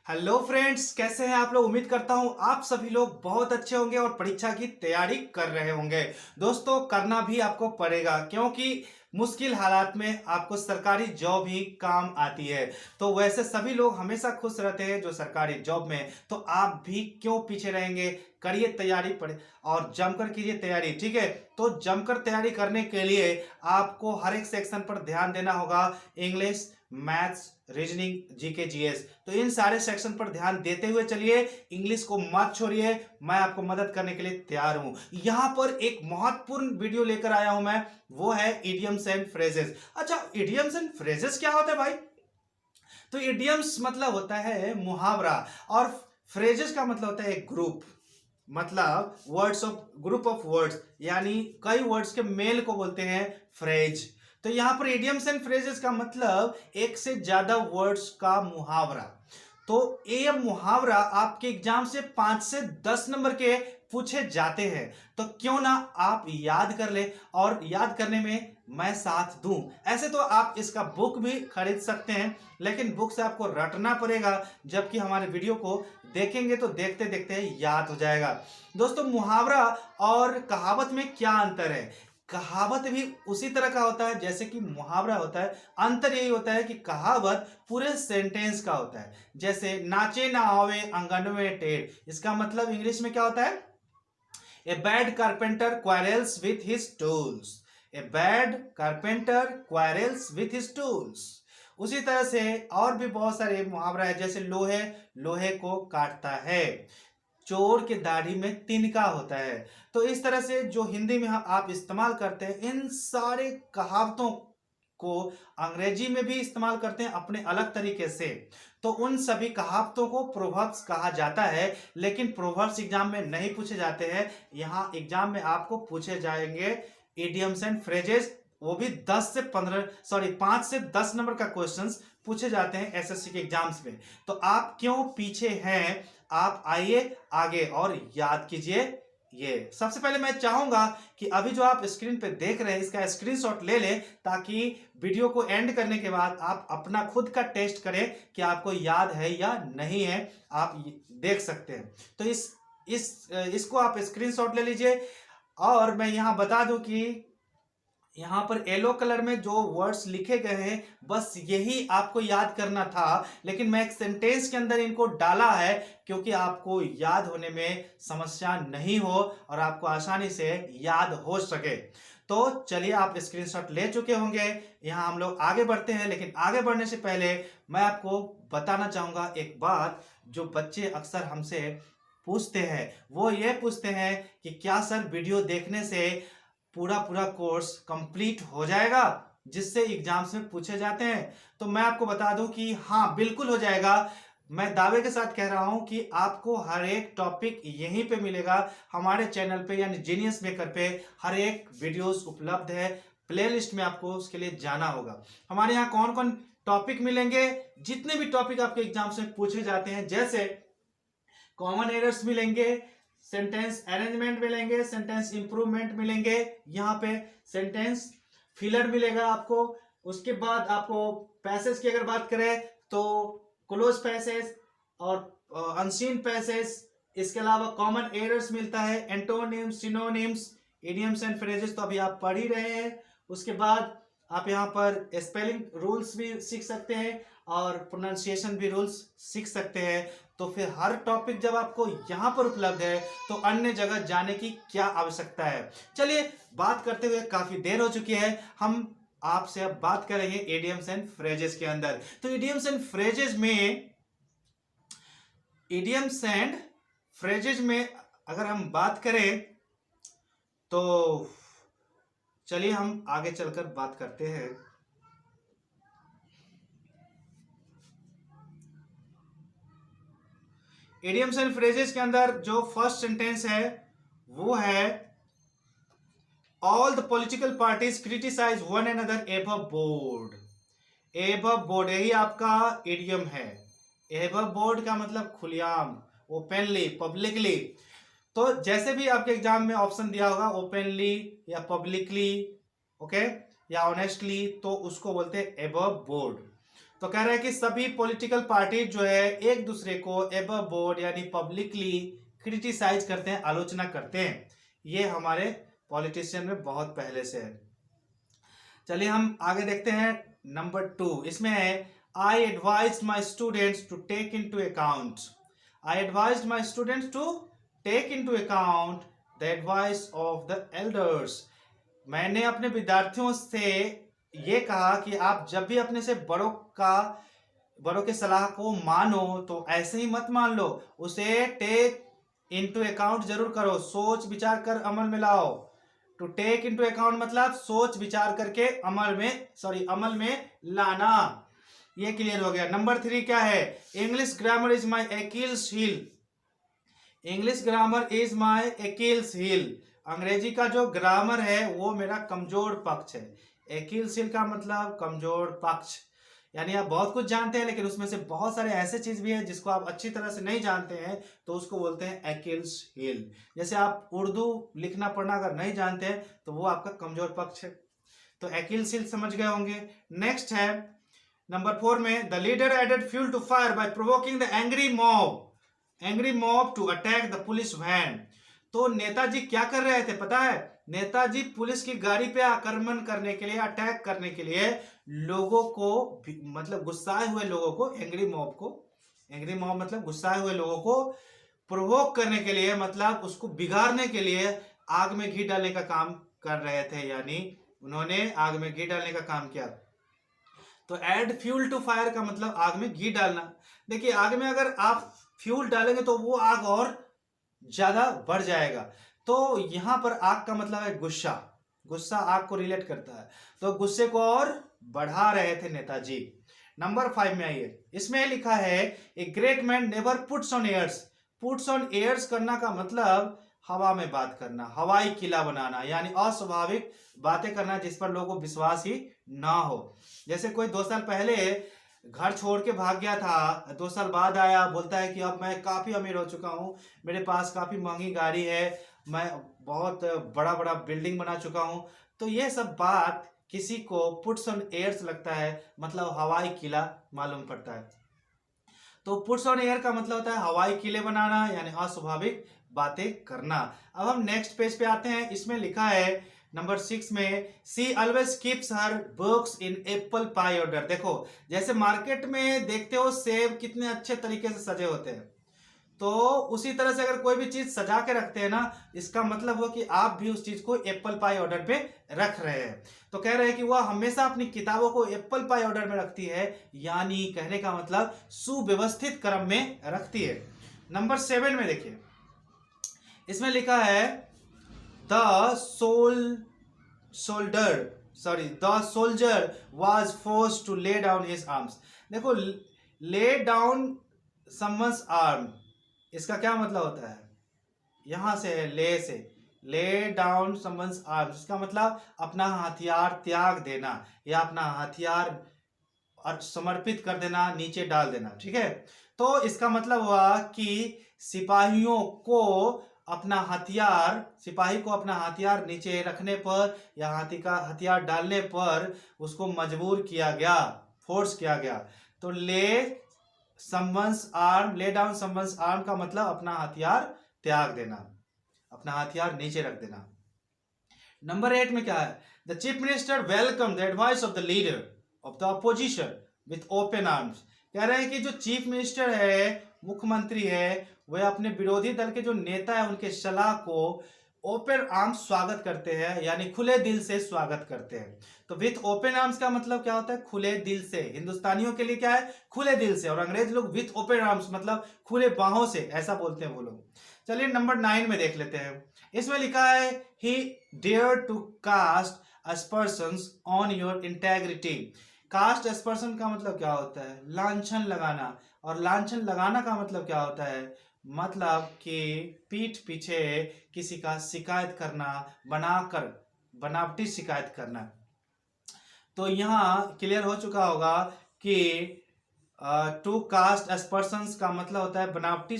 Hello friends, कैसे हैं आप लोग। उम्मीद करता हूं आप सभी लोग बहुत अच्छे होंगे और परीक्षा की तैयारी कर रहे होंगे। दोस्तों, करना भी आपको पड़ेगा क्योंकि मुश्किल हालात में आपको सरकारी जॉब ही काम आती है। तो वैसे सभी लोग हमेशा खुश रहते हैं जो सरकारी जॉब में, तो आप भी क्यों पीछे रहेंगे। करिए तैयारी पड़े और जमकर कीजिए तैयारी, ठीक है। तो जमकर तैयारी करने के लिए आपको हर एक सेक्शन पर ध्यान देना होगा। English, maths, reasoning, GK, GS, तो इन सारे सेक्शन पर ध्यान देते हुए चलिए। इंग्लिश को मत छोड़िए, मैं आपको मदद करने के लिए तैयार हूं। यहां पर एक महत्वपूर्ण वीडियो लेकर आया हूं मैं, वो है इडियम्स एंड फ्रेजेस। अच्छा, इडियम्स एंड फ्रेजेस क्या होता है भाई। तो इडियम्स मतलब होता है मुहावरा, और फ्रेजेस का मतलब होता है ग्रुप, मतलब words of group of words, यानी कई वर्ड्स के मेल को बोलते हैं फ्रेज। तो यहां पर इडियम्स एंड फ्रेजेस का मतलब एक से ज्यादा वर्ड्स का मुहावरा। तो ये मुहावरा आपके एग्जाम से 5 से 10 नंबर के पूछे जाते हैं। तो क्यों ना आप याद कर ले, और याद करने में मैं साथ दूं। ऐसे तो आप इसका बुक भी खरीद सकते हैं, लेकिन बुक से आपको रटना पड़ेगा, जबकि हमारे वीडियो को देखेंगे तो देखते देखते याद हो जाएगा। दोस्तों, मुहावरा और कहावत में क्या अंतर है। कहावत भी उसी तरह का होता है जैसे कि मुहावरा होता है। अंतर यही होता है कि कहावत पूरे सेंटेंस का होता है। जैसे नाचे ना आवे आंगन में टेढ़, इसका मतलब इंग्लिश में क्या होता है। A bad carpenter quarrels with his tools. A bad carpenter quarrels with his tools. उसी तरह से और भी बहुत सारे मुहावरा है, जैसे लोहे लोहे को काटता है, चोर के दाढ़ी में तिनका होता है। तो इस तरह से जो हिंदी में आप इस्तेमाल करते हैं, इन सारे कहावतों को अंग्रेजी में भी इस्तेमाल करते हैं अपने अलग तरीके से। तो उन सभी कहावतों को प्रोवर्ब्स कहा जाता है, लेकिन प्रोवर्ब्स एग्जाम में नहीं पूछे जाते हैं। यहाँ एग्जाम में आपको पूछे जाएंगे इडियम्स एंड फ्रेजेस, वो भी 5 से 10 नंबर का क्वेश्चंस पूछे जाते हैं एसएससी के एग्जाम्स में। तो आप क्यों पीछे हैं, आप आइए आगे और याद कीजिए। ये सबसे पहले मैं चाहूंगा कि अभी जो आप स्क्रीन पे देख रहे हैं इसका स्क्रीनशॉट ले लें, ताकि वीडियो को एंड करने के बाद आप अपना खुद का टेस्ट करें कि आपको याद है या नहीं है। आप देख सकते हैं। तो इसको आप स्क्रीनशॉट ले लीजिए। और मैं यहां बता दूं कि यहां पर येलो कलर में जो वर्ड्स लिखे गए हैं, बस यही आपको याद करना था, लेकिन मैं एक सेंटेंस के अंदर इनको डाला है क्योंकि आपको याद होने में समस्या नहीं हो और आपको आसानी से याद हो सके। तो चलिए, आप स्क्रीनशॉट ले चुके होंगे। यहां हम लोग आगे बढ़ते हैं, लेकिन आगे बढ़ने से पहले मैं आपको बताना चाहूंगा एक बात जो बच्चे अक्सर हमसे पूछते हैं। वो ये पूछते हैं कि क्या सर वीडियो देखने से पूरा पूरा कोर्स कंप्लीट हो जाएगा जिससे एग्जाम्स में पूछे जाते हैं। तो मैं आपको बता दूं कि हाँ, बिल्कुल हो जाएगा। मैं दावे के साथ कह रहा हूं कि आपको हर एक टॉपिक यहीं पे मिलेगा, हमारे चैनल पे यानी जीनियस मेकर पे हर एक वीडियोस उपलब्ध है। प्लेलिस्ट में आपको उसके लिए जाना होगा। हमारे यहाँ कौन कौन टॉपिक मिलेंगे, जितने भी टॉपिक आपके एग्जाम्स में पूछे जाते हैं, जैसे कॉमन एरर्स मिलेंगे, सेंटेंस अरेंजमेंट मिलेंगे, सेंटेंस इंप्रूवमेंट मिलेंगे, यहाँ पे सेंटेंस फिलर मिलेगा आपको। उसके बाद आपको पैसेज की अगर बात करें तो क्लोज पैसेज और अनसीन पैसेज। इसके अलावा कॉमन एरर्स मिलता है, antonyms, synonyms, idioms and phrases तो अभी आप पढ़ ही रहे हैं। उसके बाद आप यहाँ पर स्पेलिंग रूल्स भी सीख सकते हैं और प्रोनाउंसिएशन भी रूल्स सीख सकते हैं। तो फिर हर टॉपिक जब आपको यहाँ पर उपलब्ध है तो अन्य जगह जाने की क्या आवश्यकता है। चलिए, बात करते हुए काफी देर हो चुकी है, हम आपसे अब बात करेंगे इडियम्स एंड फ्रेजेस के अंदर। तो इडियम्स एंड फ्रेजेस में अगर हम बात करें तो चलिए हम आगे चलकर बात करते हैं। इडियम्स एंड फ्रेजेस के अंदर जो फर्स्ट सेंटेंस है वो है all the political parties criticise one another above board. Above board यही आपका इडियम है। एबव बोर्ड का मतलब खुलेआम, ओपनली, पब्लिकली। तो जैसे भी आपके एग्जाम में ऑप्शन दिया होगा ओपनली या पब्लिकली, ओके, या ऑनेस्टली, तो उसको बोलते हैं एबव बोर्ड। तो कह रहे हैं कि सभी पॉलिटिकल पार्टी जो है एक दूसरे को एबव बोर्ड यानी पब्लिकली क्रिटिसाइज करते हैं, आलोचना करते हैं। ये हमारे पॉलिटिशियन में बहुत पहले से है। चलिए हम आगे देखते हैं। नंबर 2 इसमें है I advise my students to take in to account. I advise my students to take in to account the advice of the elders. मैंने अपने विद्यार्थियों से ये कहा कि आप जब भी अपने से बड़ों के सलाह को मानो तो ऐसे ही मत मान लो, उसे टेक इनटू अकाउंट जरूर करो, सोच विचार कर अमल में लाओ। टू टेक इनटू अकाउंट मतलब सोच विचार करके अमल में लाना। ये क्लियर हो गया। नंबर 3 क्या है? English grammar is my Achilles heel. English grammar is my Achilles heel. अंग्रेजी का जो ग्रामर है वो मेरा कमजोर पक्ष है। एक्किल्स हील का मतलब कमजोर पक्ष, यानी आप बहुत कुछ जानते हैं लेकिन उसमें से बहुत सारे ऐसे चीज भी है जिसको आप अच्छी तरह से नहीं जानते हैं, तो उसको बोलते हैं एक्किल्स हील। जैसे आप उर्दू लिखना पढ़ना अगर नहीं जानते हैं तो वो आपका कमजोर पक्ष है। तो एक्किल्स हील समझ गए होंगे। नेक्स्ट है नंबर 4 में the leader added fuel to fire by provoking the angry mob to attack the police van. तो नेताजी क्या कर रहे थे पता है? नेताजी पुलिस की गाड़ी पे आक्रमण करने के लिए, अटैक करने के लिए लोगों को, मतलब गुस्साए हुए लोगों को, एंग्री मॉब मतलब गुस्साए हुए लोगों को प्रोवोक करने के लिए, मतलब उसको बिगाड़ने के लिए आग में घी डालने का काम कर रहे थे। यानी उन्होंने आग में घी डालने का काम किया। तो एड फ्यूल टू फायर का मतलब आग में घी डालना। देखिए आग में अगर आप फ्यूल डालेंगे तो वो आग और ज्यादा बढ़ जाएगा। तो यहां पर आग का मतलब है गुस्सा आग को रिलेट करता है, तो गुस्से को और बढ़ा रहे थे नेताजी। नंबर 5 में आइए, इसमें लिखा है a great man never puts on airs करना का मतलब हवा में बात करना, हवाई किला बनाना, यानी अस्वाभाविक बातें करना जिस पर लोगों को विश्वास ही ना हो। जैसे कोई 2 साल पहले घर छोड़ के भाग गया था, 2 साल बाद आया, बोलता है कि अब मैं काफी अमीर हो चुका हूँ, मेरे पास काफी महंगी गाड़ी है, मैं बहुत बड़ा बड़ा बिल्डिंग बना चुका हूँ। तो ये सब बात किसी को पुट्स ऑन एयर्स लगता है, मतलब हवाई किला मालूम पड़ता है। तो पुट्स ऑन एयर का मतलब होता है हवाई किले बनाना, यानी अस्वाभाविक बातें करना। अब हम नेक्स्ट पेज पे आते हैं। इसमें लिखा है नंबर 6 में C always keeps her books in apple pie order. देखो जैसे मार्केट में देखते हो सेब कितने अच्छे तरीके से सजे होते हैं, तो उसी तरह से अगर कोई भी चीज सजा के रखते हैं ना, इसका मतलब हो कि आप भी उस चीज को एप्पल पाई ऑर्डर पे रख रहे हैं। तो कह रहे हैं कि वह हमेशा अपनी किताबों को एप्पल पाई ऑर्डर में रखती है, यानी कहने का मतलब सुव्यवस्थित क्रम में रखती है। नंबर 7 में देखिए, इसमें लिखा है the soldier was forced to lay down his arms. देखो ले डाउन समवन्स आर्म, इसका क्या मतलब होता है? यहां से है ले डाउन समवन्स आर्म्स, इसका मतलब अपना हथियार त्याग देना या अपना हथियार समर्पित कर देना, नीचे डाल देना। ठीक है, तो इसका मतलब हुआ कि सिपाही को अपना हथियार नीचे रखने पर या हाथी का हथियार डालने पर उसको मजबूर किया गया, फोर्स किया गया। तो ले डाउन समवन्स आर्म का मतलब अपना हथियार त्याग देना, अपना हथियार नीचे रख देना। नंबर 8 में क्या है? The chief minister welcome the advice of the leader of the opposition with open arms. कह रहे हैं कि जो चीफ मिनिस्टर है, मुख्यमंत्री है, वह अपने विरोधी दल के जो नेता है उनके सलाह को ओपन आर्म्स स्वागत करते हैं, यानी खुले दिल से स्वागत करते हैं। तो विथ ओपन आर्म्स का मतलब क्या होता है? खुले दिल से। हिंदुस्तानियों के लिए क्या है? खुले दिल से। और अंग्रेज लोग विथ ओपन आर्म्स मतलब खुले बाहों से, ऐसा बोलते हैं वो लोग। चलिए नंबर 9 में देख लेते हैं। इसमें लिखा है ही dare to cast aspersions on your integrity. Cast aspersion का मतलब क्या होता है? लांछन लगाना। और लांछन लगाना का मतलब क्या होता है? मतलब कि पीठ पीछे किसी का शिकायत करना, बनावटी शिकायत करना। तो यहाँ क्लियर हो चुका होगा कि टू कास्ट एस्पर्सन्स का मतलब होता है बनावटी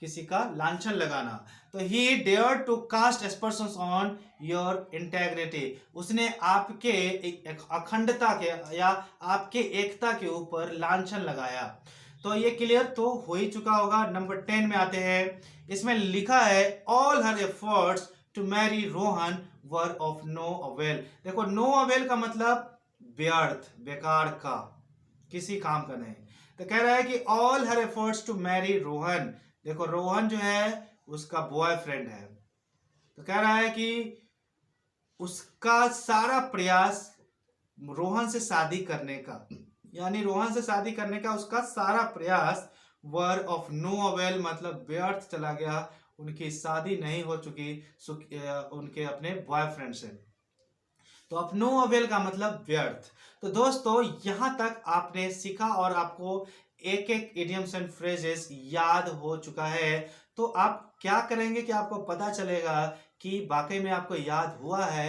किसी का लांछन लगाना। तो ही dare to cast aspersions on your integrity, उसने आपके अखंडता के या आपके एकता के ऊपर लांछन लगाया। तो ये क्लियर तो हो ही चुका होगा। नंबर 10 में आते हैं, इसमें लिखा है all her efforts to marry Rohan were of no avail. देखो नो अवेल का मतलब व्यर्थ, बेकार का, किसी काम का नहीं। तो कह रहा है कि all her efforts to marry Rohan, देखो रोहन जो है उसका बॉयफ्रेंड है, तो कह रहा है कि उसका सारा प्रयास रोहन से शादी करने का, यानी रोहन से शादी करने का उसका सारा प्रयास वर ऑफ नो अवेल मतलब व्यर्थ चला गया, उनकी शादी नहीं हो चुकी उनके अपने बॉयफ्रेंड से। तो अब नो अवेल का मतलब व्यर्थ। तो दोस्तों यहां तक आपने सीखा और आपको एक एक इडियम्स एंड फ्रेजेस याद हो चुका है। तो आप क्या करेंगे कि आपको पता चलेगा कि वाकई में आपको याद हुआ है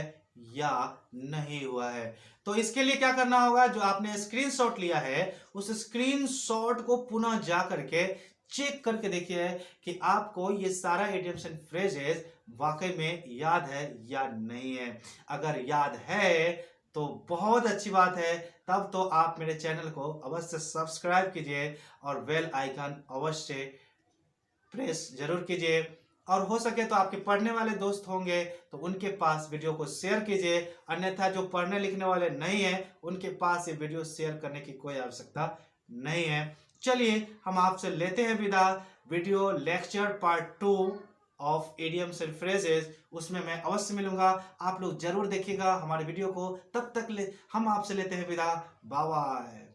या नहीं हुआ है। तो इसके लिए क्या करना होगा, जो आपने स्क्रीनशॉट लिया है उस स्क्रीनशॉट को पुनः जा करके चेक करके देखिए कि आपको ये सारा इडियम्स एंड फ्रेजेस वाकई में याद है या नहीं है। अगर याद है तो बहुत अच्छी बात है, तब तो आप मेरे चैनल को अवश्य सब्सक्राइब कीजिए और बेल आइकन अवश्य प्रेस जरूर कीजिए। और हो सके तो आपके पढ़ने वाले दोस्त होंगे तो उनके पास वीडियो को शेयर कीजिए, अन्यथा जो पढ़ने लिखने वाले नहीं है उनके पास ये वीडियो शेयर करने की कोई आवश्यकता नहीं है। चलिए हम आपसे लेते हैं विदा। Video lecture part 2 of idioms and phrases, उसमें मैं अवश्य मिलूंगा। आप लोग जरूर देखिएगा हमारे वीडियो को। तब तक हम आपसे लेते हैं विदा। Bye bye.